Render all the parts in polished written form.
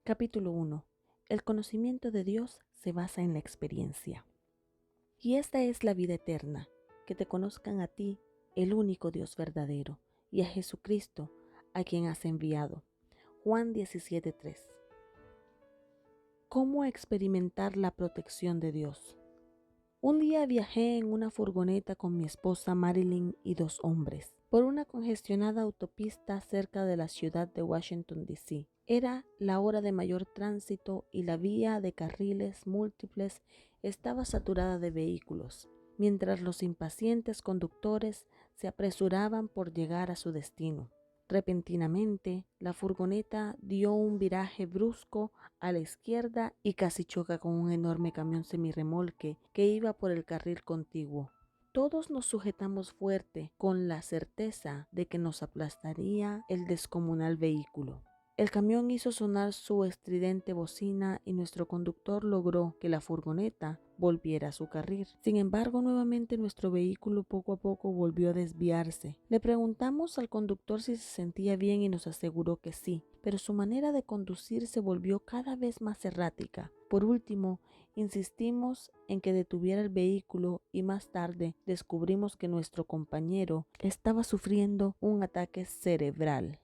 Capítulo 1. El conocimiento de Dios se basa en la experiencia. Y esta es la vida eterna, que te conozcan a ti, el único Dios verdadero, y a Jesucristo, a quien has enviado. Juan 17:3. ¿Cómo experimentar la protección de Dios? Un día viajé en una furgoneta con mi esposa Marilyn y 2 hombres por una congestionada autopista cerca de la ciudad de Washington, D.C. Era la hora de mayor tránsito y la vía de carriles múltiples estaba saturada de vehículos, mientras los impacientes conductores se apresuraban por llegar a su destino. Repentinamente, la furgoneta dio un viraje brusco a la izquierda y casi choca con un enorme camión semirremolque que iba por el carril contiguo. Todos nos sujetamos fuerte con la certeza de que nos aplastaría el descomunal vehículo. El camión hizo sonar su estridente bocina y nuestro conductor logró que la furgoneta volviera a su carril. Sin embargo, nuevamente nuestro vehículo poco a poco volvió a desviarse. Le preguntamos al conductor si se sentía bien y nos aseguró que sí, pero su manera de conducir se volvió cada vez más errática. Por último, insistimos en que detuviera el vehículo y más tarde descubrimos que nuestro compañero estaba sufriendo un ataque cerebral.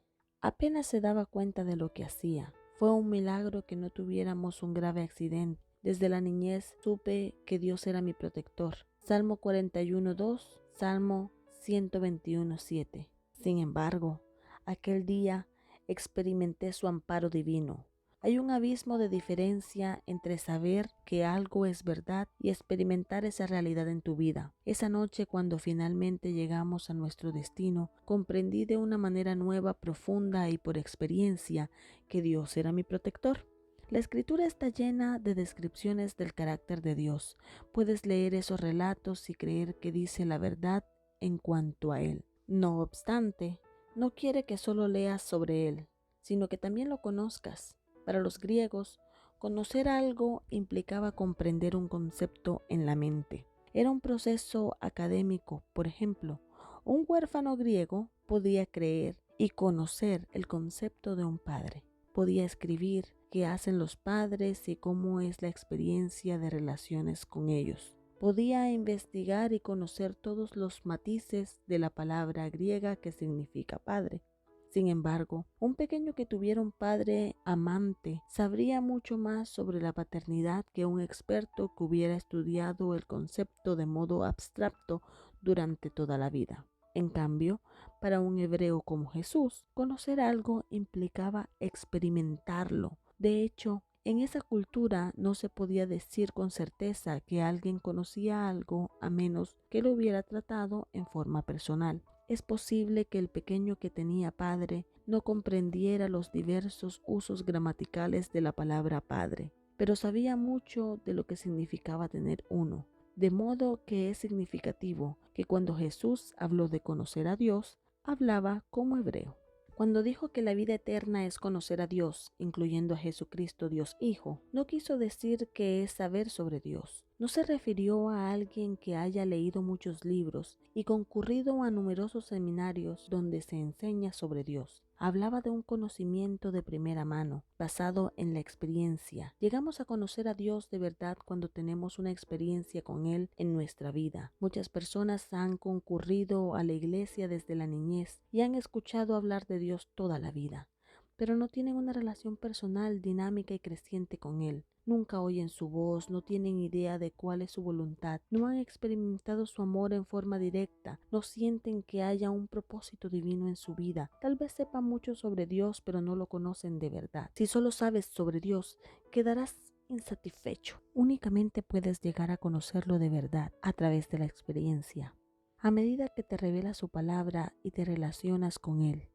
Apenas se daba cuenta de lo que hacía. Fue un milagro que no tuviéramos un grave accidente. Desde la niñez supe que Dios era mi protector. Salmo 41:2, Salmo 121:7. Sin embargo, aquel día experimenté su amparo divino. Hay un abismo de diferencia entre saber que algo es verdad y experimentar esa realidad en tu vida. Esa noche, cuando finalmente llegamos a nuestro destino, comprendí de una manera nueva, profunda y por experiencia que Dios era mi protector. La escritura está llena de descripciones del carácter de Dios. Puedes leer esos relatos y creer que dice la verdad en cuanto a Él. No obstante, no quiere que solo leas sobre Él, sino que también lo conozcas. Para los griegos, conocer algo implicaba comprender un concepto en la mente. Era un proceso académico. Por ejemplo, un huérfano griego podía creer y conocer el concepto de un padre. Podía escribir qué hacen los padres y cómo es la experiencia de relaciones con ellos. Podía investigar y conocer todos los matices de la palabra griega que significa padre. Sin embargo, un pequeño que tuviera un padre amante sabría mucho más sobre la paternidad que un experto que hubiera estudiado el concepto de modo abstracto durante toda la vida. En cambio, para un hebreo como Jesús, conocer algo implicaba experimentarlo. De hecho, en esa cultura no se podía decir con certeza que alguien conocía algo a menos que lo hubiera tratado en forma personal. Es posible que el pequeño que tenía padre no comprendiera los diversos usos gramaticales de la palabra padre, pero sabía mucho de lo que significaba tener uno. De modo que es significativo que cuando Jesús habló de conocer a Dios, hablaba como hebreo. Cuando dijo que la vida eterna es conocer a Dios, incluyendo a Jesucristo Dios Hijo, no quiso decir que es saber sobre Dios. No se refirió a alguien que haya leído muchos libros y concurrido a numerosos seminarios donde se enseña sobre Dios. Hablaba de un conocimiento de primera mano, basado en la experiencia. Llegamos a conocer a Dios de verdad cuando tenemos una experiencia con Él en nuestra vida. Muchas personas han concurrido a la iglesia desde la niñez y han escuchado hablar de Dios toda la vida, pero no tienen una relación personal, dinámica y creciente con Él. Nunca oyen su voz, no tienen idea de cuál es su voluntad, no han experimentado su amor en forma directa, no sienten que haya un propósito divino en su vida. Tal vez sepan mucho sobre Dios, pero no lo conocen de verdad. Si solo sabes sobre Dios, quedarás insatisfecho. Únicamente puedes llegar a conocerlo de verdad a través de la experiencia. A medida que te revela su palabra y te relacionas con Él.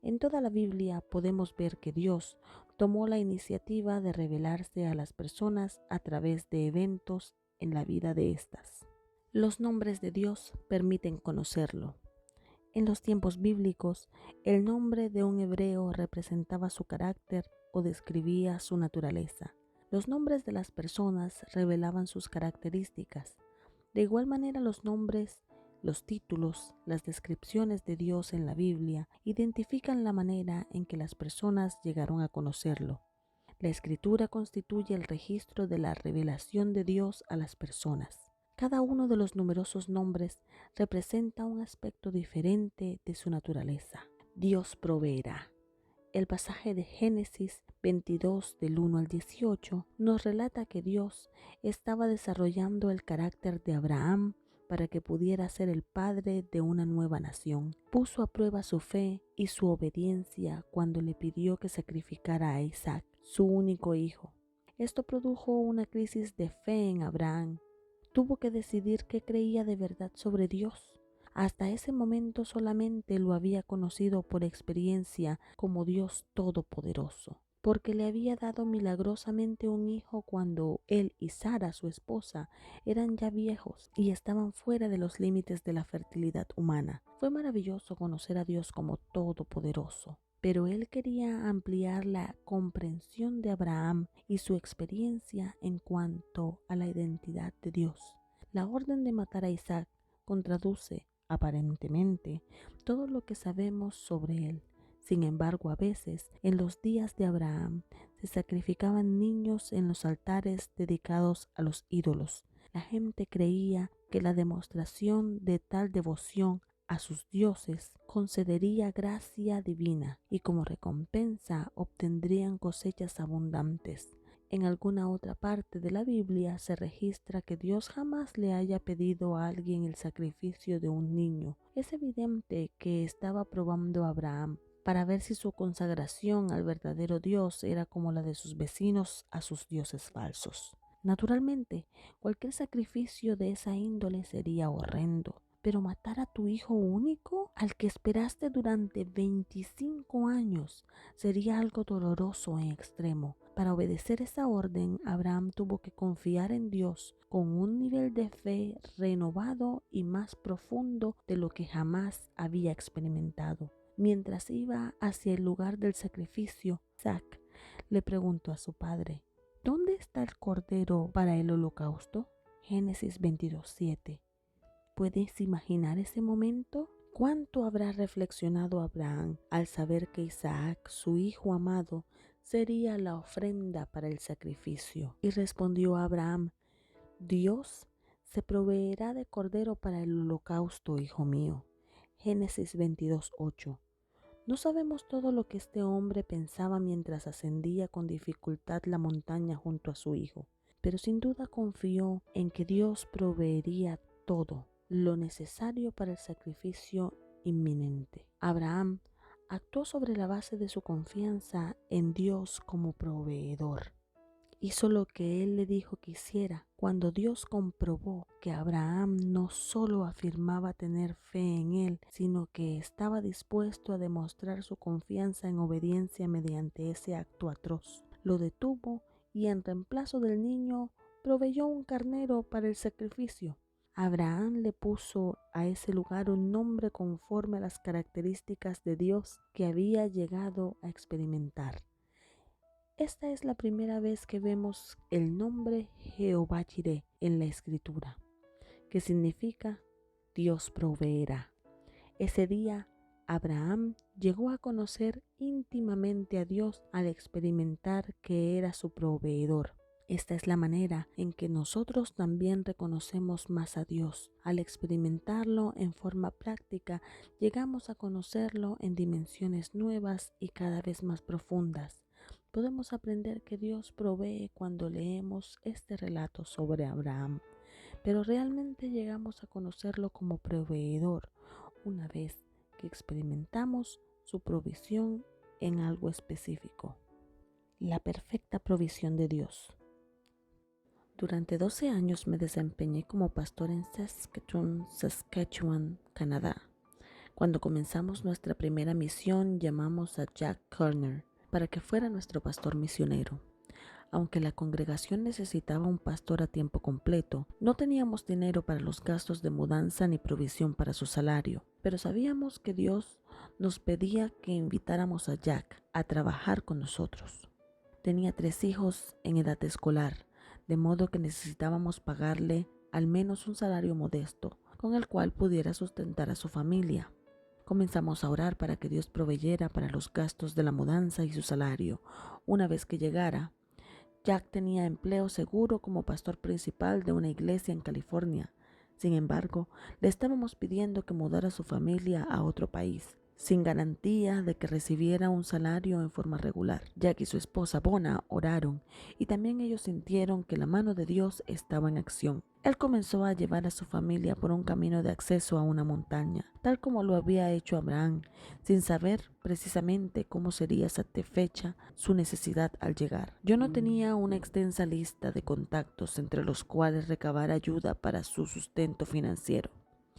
En toda la Biblia podemos ver que Dios tomó la iniciativa de revelarse a las personas a través de eventos en la vida de estas. Los nombres de Dios permiten conocerlo. En los tiempos bíblicos, el nombre de un hebreo representaba su carácter o describía su naturaleza. Los nombres de las personas revelaban sus características. De igual manera, los títulos, las descripciones de Dios en la Biblia identifican la manera en que las personas llegaron a conocerlo. La escritura constituye el registro de la revelación de Dios a las personas. Cada uno de los numerosos nombres representa un aspecto diferente de su naturaleza. Dios proveerá. El pasaje de Génesis 22 del 1 al 18 nos relata que Dios estaba desarrollando el carácter de Abraham para que pudiera ser el padre de una nueva nación. Puso a prueba su fe y su obediencia cuando le pidió que sacrificara a Isaac, su único hijo. Esto produjo una crisis de fe en Abraham. Tuvo que decidir qué creía de verdad sobre Dios. Hasta ese momento solamente lo había conocido por experiencia como Dios Todopoderoso, porque le había dado milagrosamente un hijo cuando él y Sara, su esposa, eran ya viejos y estaban fuera de los límites de la fertilidad humana. Fue maravilloso conocer a Dios como Todopoderoso, pero él quería ampliar la comprensión de Abraham y su experiencia en cuanto a la identidad de Dios. La orden de matar a Isaac contraduce, aparentemente, todo lo que sabemos sobre él. Sin embargo, a veces, en los días de Abraham, se sacrificaban niños en los altares dedicados a los ídolos. La gente creía que la demostración de tal devoción a sus dioses concedería gracia divina y como recompensa obtendrían cosechas abundantes. En alguna otra parte de la Biblia se registra que Dios jamás le haya pedido a alguien el sacrificio de un niño. Es evidente que estaba probando a Abraham para ver si su consagración al verdadero Dios era como la de sus vecinos a sus dioses falsos. Naturalmente, cualquier sacrificio de esa índole sería horrendo. Pero matar a tu hijo único, al que esperaste durante 25 años, sería algo doloroso en extremo. Para obedecer esa orden, Abraham tuvo que confiar en Dios con un nivel de fe renovado y más profundo de lo que jamás había experimentado. Mientras iba hacia el lugar del sacrificio, Isaac le preguntó a su padre: ¿dónde está el cordero para el holocausto? Génesis 22:7. ¿Puedes imaginar ese momento? ¿Cuánto habrá reflexionado Abraham al saber que Isaac, su hijo amado, sería la ofrenda para el sacrificio? Y respondió Abraham: Dios se proveerá de cordero para el holocausto, hijo mío. Génesis 22:8. No sabemos todo lo que este hombre pensaba mientras ascendía con dificultad la montaña junto a su hijo, pero sin duda confió en que Dios proveería todo lo necesario para el sacrificio inminente. Abraham actuó sobre la base de su confianza en Dios como proveedor. Hizo lo que él le dijo que hiciera. Cuando Dios comprobó que Abraham no solo afirmaba tener fe en él, sino que estaba dispuesto a demostrar su confianza en obediencia mediante ese acto atroz, lo detuvo y en reemplazo del niño proveyó un carnero para el sacrificio. Abraham le puso a ese lugar un nombre conforme a las características de Dios que había llegado a experimentar. Esta es la primera vez que vemos el nombre Jehová Jireh en la Escritura, que significa Dios proveerá. Ese día, Abraham llegó a conocer íntimamente a Dios al experimentar que era su proveedor. Esta es la manera en que nosotros también reconocemos más a Dios. Al experimentarlo en forma práctica, llegamos a conocerlo en dimensiones nuevas y cada vez más profundas. Podemos aprender que Dios provee cuando leemos este relato sobre Abraham, pero realmente llegamos a conocerlo como proveedor una vez que experimentamos su provisión en algo específico. La perfecta provisión de Dios. Durante 12 años me desempeñé como pastor en Saskatchewan, Canadá. Cuando comenzamos nuestra primera misión, llamamos a Jack Kerner para que fuera nuestro pastor misionero. Aunque la congregación necesitaba un pastor a tiempo completo, no teníamos dinero para los gastos de mudanza ni provisión para su salario, pero sabíamos que Dios nos pedía que invitáramos a Jack a trabajar con nosotros. Tenía 3 hijos en edad escolar, de modo que necesitábamos pagarle al menos un salario modesto, con el cual pudiera sustentar a su familia. Comenzamos a orar para que Dios proveyera para los gastos de la mudanza y su salario. Una vez que llegara, Jack tenía empleo seguro como pastor principal de una iglesia en California. Sin embargo, le estábamos pidiendo que mudara a su familia a otro país, sin garantía de que recibiera un salario en forma regular. Jack y su esposa Bona oraron y también ellos sintieron que la mano de Dios estaba en acción. Él comenzó a llevar a su familia por un camino de acceso a una montaña, tal como lo había hecho Abraham, sin saber precisamente cómo sería satisfecha su necesidad al llegar. Yo no tenía una extensa lista de contactos entre los cuales recabar ayuda para su sustento financiero.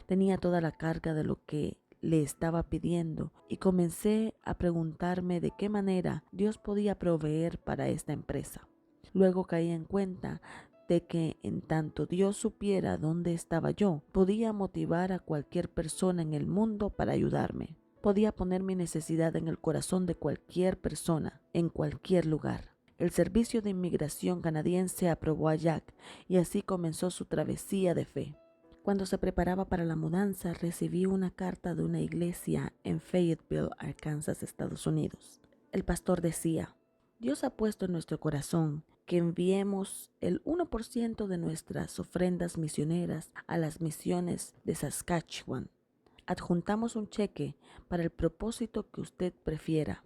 Tenía toda la carga de lo que le estaba pidiendo y comencé a preguntarme de qué manera Dios podía proveer para esta empresa. Luego caí en cuenta de que en tanto Dios supiera dónde estaba yo, podía motivar a cualquier persona en el mundo para ayudarme. Podía poner mi necesidad en el corazón de cualquier persona, en cualquier lugar. El Servicio de Inmigración canadiense aprobó a Jack y así comenzó su travesía de fe. Cuando se preparaba para la mudanza, recibí una carta de una iglesia en Fayetteville, Arkansas, Estados Unidos. El pastor decía: Dios ha puesto en nuestro corazón que enviemos el 1% de nuestras ofrendas misioneras a las misiones de Saskatchewan. Adjuntamos un cheque para el propósito que usted prefiera.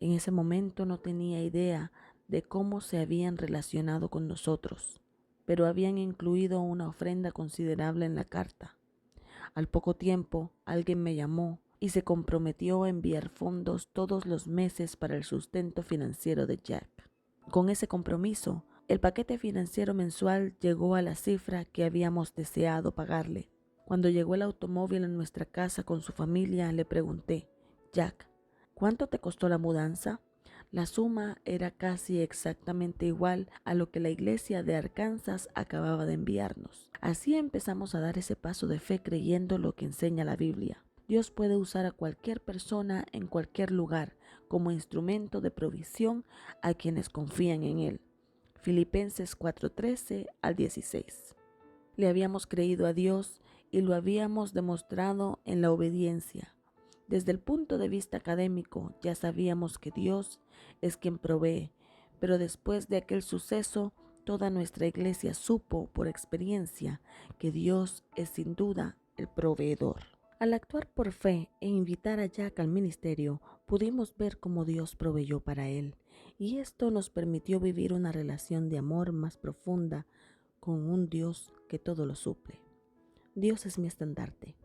En ese momento no tenía idea de cómo se habían relacionado con nosotros, pero habían incluido una ofrenda considerable en la carta. Al poco tiempo, alguien me llamó y se comprometió a enviar fondos todos los meses para el sustento financiero de Jack. Con ese compromiso, el paquete financiero mensual llegó a la cifra que habíamos deseado pagarle. Cuando llegó el automóvil a nuestra casa con su familia, le pregunté: Jack, ¿cuánto te costó la mudanza? La suma era casi exactamente igual a lo que la iglesia de Arkansas acababa de enviarnos. Así empezamos a dar ese paso de fe creyendo lo que enseña la Biblia. Dios puede usar a cualquier persona en cualquier lugar como instrumento de provisión a quienes confían en Él. Filipenses 4:13 al 16. Le habíamos creído a Dios y lo habíamos demostrado en la obediencia. Desde el punto de vista académico, ya sabíamos que Dios es quien provee, pero después de aquel suceso, toda nuestra iglesia supo por experiencia que Dios es sin duda el proveedor. Al actuar por fe e invitar a Jack al ministerio, pudimos ver cómo Dios proveyó para él, y esto nos permitió vivir una relación de amor más profunda con un Dios que todo lo suple. Dios es mi estandarte.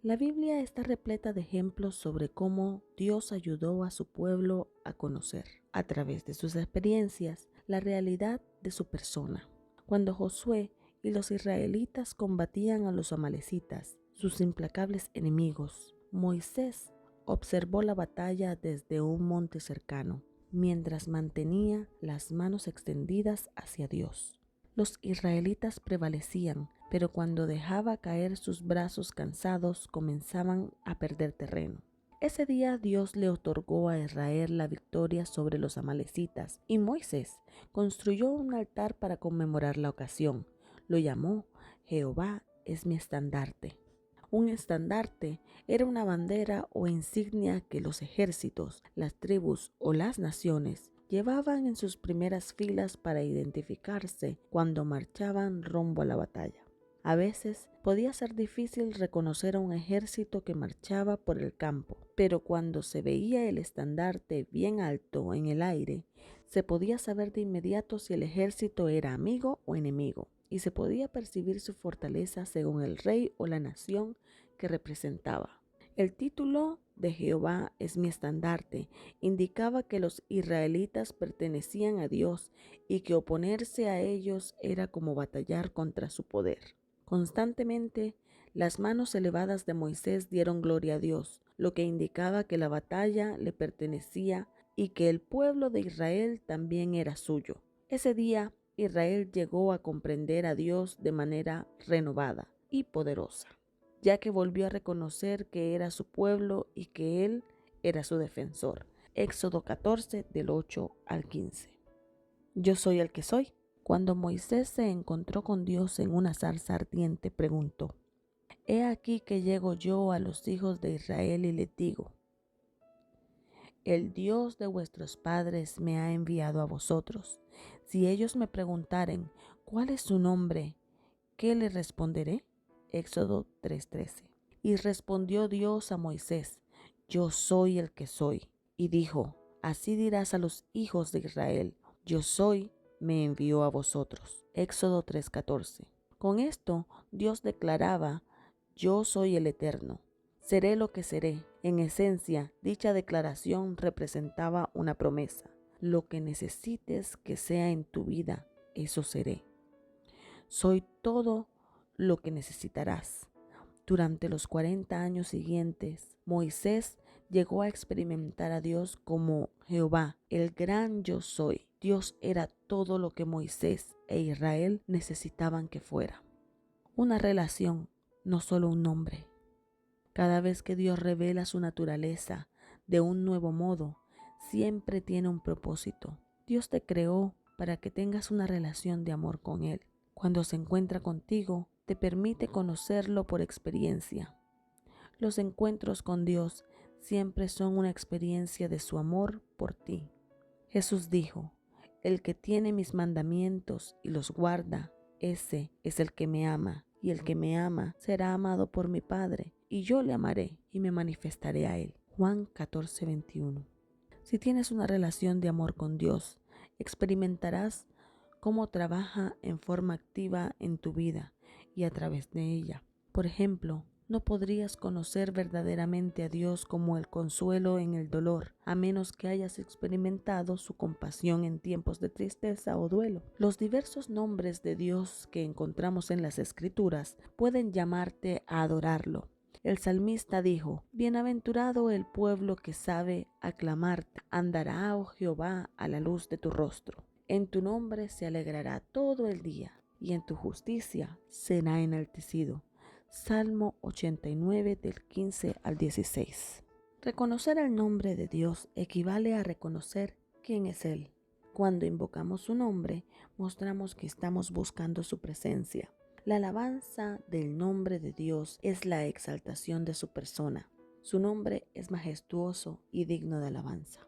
La Biblia está repleta de ejemplos sobre cómo Dios ayudó a su pueblo a conocer, a través de sus experiencias, la realidad de su persona. Cuando Josué y los israelitas combatían a los amalecitas, sus implacables enemigos, Moisés observó la batalla desde un monte cercano, mientras mantenía las manos extendidas hacia Dios. Los israelitas prevalecían, pero cuando dejaba caer sus brazos cansados comenzaban a perder terreno. Ese día Dios le otorgó a Israel la victoria sobre los amalecitas y Moisés construyó un altar para conmemorar la ocasión. Lo llamó Jehová es mi estandarte. Un estandarte era una bandera o insignia que los ejércitos, las tribus o las naciones llevaban en sus primeras filas para identificarse cuando marchaban rumbo a la batalla. A veces podía ser difícil reconocer a un ejército que marchaba por el campo, pero cuando se veía el estandarte bien alto en el aire, se podía saber de inmediato si el ejército era amigo o enemigo, y se podía percibir su fortaleza según el rey o la nación que representaba. El título de Jehová es mi estandarte indicaba que los israelitas pertenecían a Dios y que oponerse a ellos era como batallar contra su poder. Constantemente, las manos elevadas de Moisés dieron gloria a Dios, lo que indicaba que la batalla le pertenecía y que el pueblo de Israel también era suyo. Ese día, Israel llegó a comprender a Dios de manera renovada y poderosa, ya que volvió a reconocer que era su pueblo y que Él era su defensor. Éxodo 14, del 8 al 15. Yo soy el que soy. Cuando Moisés se encontró con Dios en una zarza ardiente, preguntó: He aquí que llego yo a los hijos de Israel y les digo: el Dios de vuestros padres me ha enviado a vosotros. Si ellos me preguntaren, ¿cuál es su nombre?, ¿qué les responderé? Éxodo 3:13. Y respondió Dios a Moisés: yo soy el que soy. Y dijo: así dirás a los hijos de Israel: yo soy, me envió a vosotros. Éxodo 3:14. Con esto Dios declaraba: yo soy el Eterno. Seré lo que seré. En esencia, dicha declaración representaba una promesa. Lo que necesites que sea en tu vida, eso seré. Soy todo lo que necesitarás. Durante los 40 años siguientes, Moisés llegó a experimentar a Dios como Jehová, el gran yo soy. Dios era todo lo que Moisés e Israel necesitaban que fuera. Una relación, no solo un nombre. Cada vez que Dios revela su naturaleza de un nuevo modo, siempre tiene un propósito. Dios te creó para que tengas una relación de amor con Él. Cuando se encuentra contigo, te permite conocerlo por experiencia. Los encuentros con Dios siempre son una experiencia de su amor por ti. Jesús dijo: el que tiene mis mandamientos y los guarda, ese es el que me ama, y el que me ama será amado por mi Padre, y yo le amaré y me manifestaré a él. Juan 14:21. Si tienes una relación de amor con Dios, experimentarás cómo trabaja en forma activa en tu vida y a través de ella. Por ejemplo, no podrías conocer verdaderamente a Dios como el consuelo en el dolor, a menos que hayas experimentado su compasión en tiempos de tristeza o duelo. Los diversos nombres de Dios que encontramos en las Escrituras pueden llamarte a adorarlo. El salmista dijo: bienaventurado el pueblo que sabe aclamarte, andará, oh Jehová, a la luz de tu rostro. En tu nombre se alegrará todo el día, y en tu justicia será enaltecido. Salmo 89 del 15 al 16. Reconocer el nombre de Dios equivale a reconocer quién es Él. Cuando invocamos su nombre, mostramos que estamos buscando su presencia. La alabanza del nombre de Dios es la exaltación de su persona. Su nombre es majestuoso y digno de alabanza.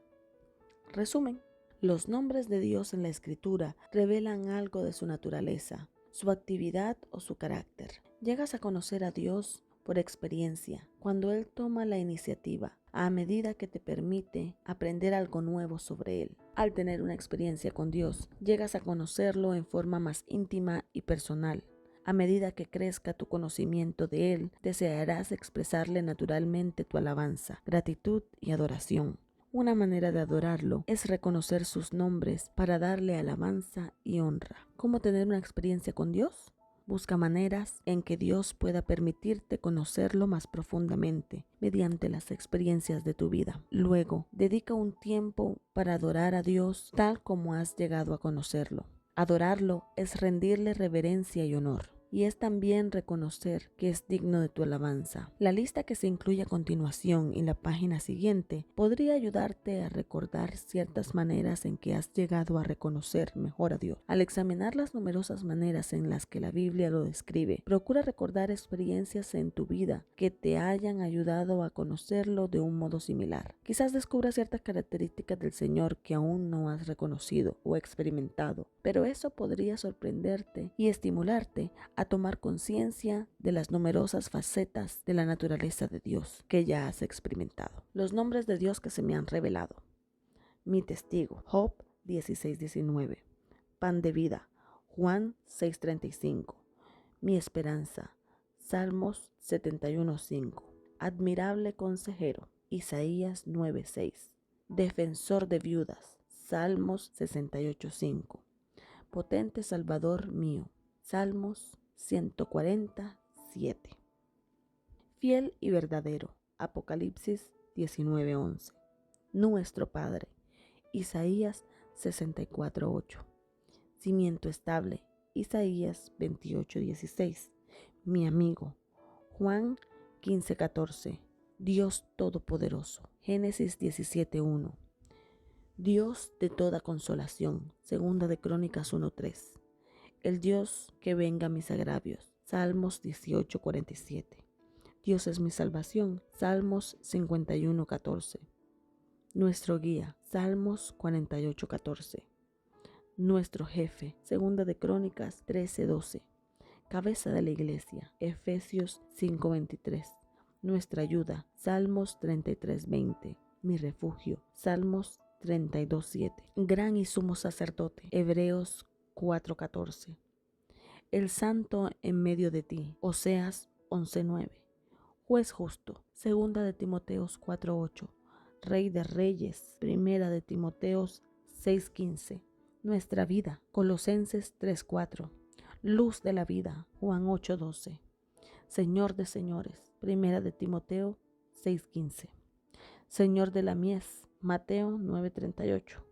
Resumen: los nombres de Dios en la Escritura revelan algo de su naturaleza, su actividad o su carácter. Llegas a conocer a Dios por experiencia, cuando Él toma la iniciativa, a medida que te permite aprender algo nuevo sobre Él. Al tener una experiencia con Dios, llegas a conocerlo en forma más íntima y personal. A medida que crezca tu conocimiento de Él, desearás expresarle naturalmente tu alabanza, gratitud y adoración. Una manera de adorarlo es reconocer sus nombres para darle alabanza y honra. ¿Cómo tener una experiencia con Dios? Busca maneras en que Dios pueda permitirte conocerlo más profundamente mediante las experiencias de tu vida. Luego, dedica un tiempo para adorar a Dios tal como has llegado a conocerlo. Adorarlo es rendirle reverencia y honor. Y es también reconocer que es digno de tu alabanza. La lista que se incluye a continuación en la página siguiente podría ayudarte a recordar ciertas maneras en que has llegado a reconocer mejor a Dios. Al examinar las numerosas maneras en las que la Biblia lo describe, procura recordar experiencias en tu vida que te hayan ayudado a conocerlo de un modo similar. Quizás descubras ciertas características del Señor que aún no has reconocido o experimentado, pero eso podría sorprenderte y estimularte a tomar conciencia de las numerosas facetas de la naturaleza de Dios que ya has experimentado. Los nombres de Dios que se me han revelado: mi testigo, Job 16:19, pan de vida, Juan 6:35, mi esperanza, Salmos 71:5, admirable consejero, Isaías 9:6, defensor de viudas, Salmos 68:5, potente Salvador mío, Salmos 147. Fiel y verdadero, Apocalipsis 19:11. Nuestro Padre, Isaías 64:8. Cimiento estable, Isaías 28:16. Mi amigo, Juan 15:14. Dios Todopoderoso, Génesis 17:1. Dios de toda consolación, Segunda de Crónicas 1:3. El Dios que venga mis agravios, Salmos 18:47. Dios es mi salvación. Salmos 51:14. Nuestro guía. Salmos 48:14. Nuestro jefe. Segunda de Crónicas 13:12. Cabeza de la iglesia. Efesios 5:23. Nuestra ayuda. Salmos 33:20. Mi refugio. Salmos 32:7. Gran y sumo sacerdote. Hebreos 4:14. El santo en medio de ti. Oseas 11:9. Juez justo. Segunda de Timoteos 4:8. Rey de reyes. Primera de Timoteos 6:15. Nuestra vida. Colosenses 3:4. Luz de la vida. Juan 8:12. Señor de señores. Primera de Timoteo 6:15. Señor de la mies. Mateo 9:38.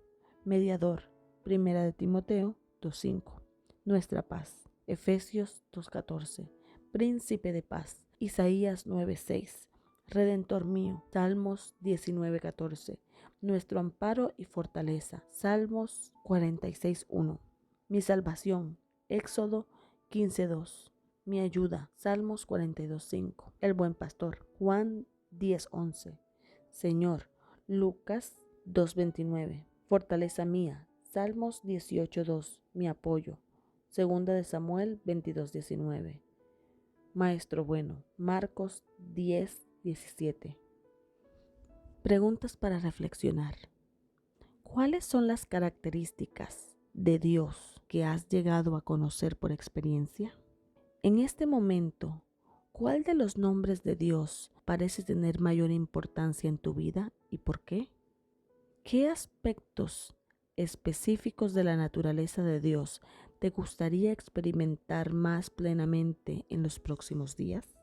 Mediador. Primera de Timoteo 2:5. Nuestra paz. Efesios 2:14. Príncipe de paz. Isaías 9:6. Redentor mío. Salmos 19:14. Nuestro amparo y fortaleza. Salmos 46:1. Mi salvación. Éxodo 15:2. Mi ayuda. Salmos 42:5. El buen pastor. Juan 10:11. Señor. Lucas 2:29. Fortaleza mía. Salmos 18:2. Mi apoyo. Segunda de Samuel 22:19. Maestro bueno. Marcos 10:17. Preguntas para reflexionar. ¿Cuáles son las características de Dios que has llegado a conocer por experiencia? En este momento, ¿cuál de los nombres de Dios parece tener mayor importancia en tu vida y por qué? ¿Qué aspectos específicos de la naturaleza de Dios te gustaría experimentar más plenamente en los próximos días?